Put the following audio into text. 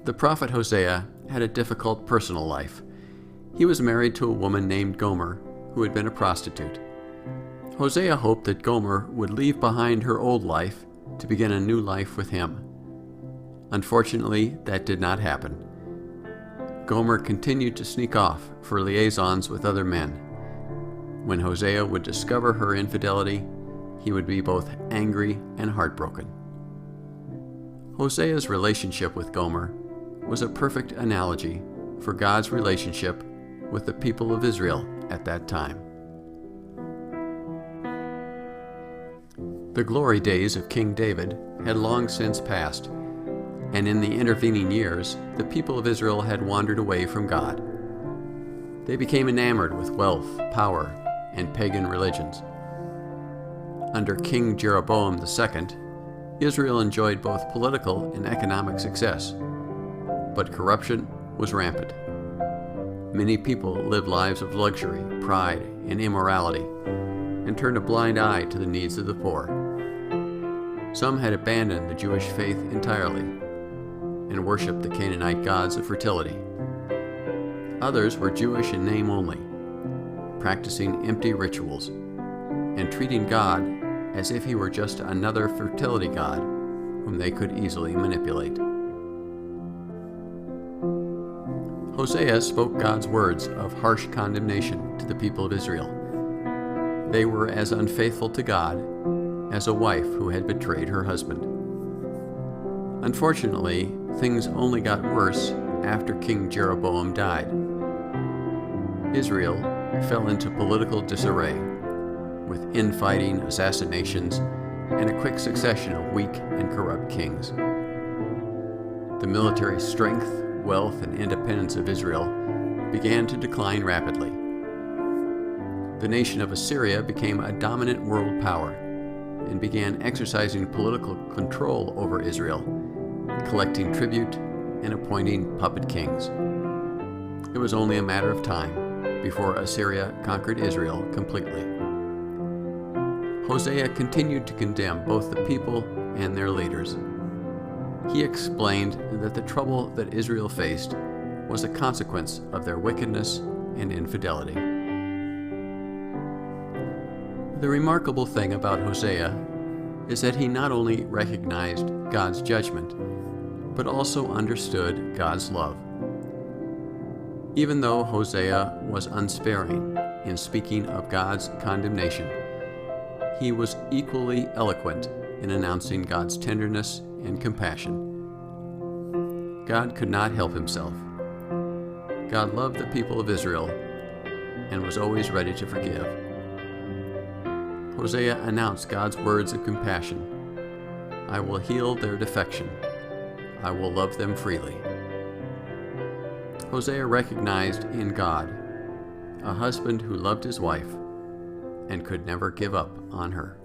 The prophet Hosea had a difficult personal life. He was married to a woman named Gomer, who had been a prostitute. Hosea hoped that Gomer would leave behind her old life to begin a new life with him. Unfortunately, that did not happen. Gomer continued to sneak off for liaisons with other men. When Hosea would discover her infidelity, he would be both angry and heartbroken. Hosea's relationship with Gomer was a perfect analogy for God's relationship with the people of Israel at that time. The glory days of King David had long since passed, and in the intervening years, the people of Israel had wandered away from God. They became enamored with wealth, power, and pagan religions. Under King Jeroboam II, Israel enjoyed both political and economic success, but corruption was rampant. Many people lived lives of luxury, pride, and immorality, and turned a blind eye to the needs of the poor. Some had abandoned the Jewish faith entirely and worshiped the Canaanite gods of fertility. Others were Jewish in name only, practicing empty rituals and treating God as if he were just another fertility god whom they could easily manipulate. Hosea spoke God's words of harsh condemnation to the people of Israel. They were as unfaithful to God as a wife who had betrayed her husband. Unfortunately, things only got worse after King Jeroboam died. Israel fell into political disarray, with infighting, assassinations, and a quick succession of weak and corrupt kings. The military strength, wealth, and independence of Israel began to decline rapidly. The nation of Assyria became a dominant world power and began exercising political control over Israel, collecting tribute and appointing puppet kings. It was only a matter of time before Assyria conquered Israel completely. Hosea continued to condemn both the people and their leaders. He explained that the trouble that Israel faced was a consequence of their wickedness and infidelity. The remarkable thing about Hosea is that he not only recognized God's judgment, but also understood God's love. Even though Hosea was unsparing in speaking of God's condemnation, he was equally eloquent in announcing God's tenderness and compassion. God could not help himself. God loved the people of Israel and was always ready to forgive. Hosea announced God's words of compassion. I will heal their defection. I will love them freely. Hosea recognized in God a husband who loved his wife and could never give up on her.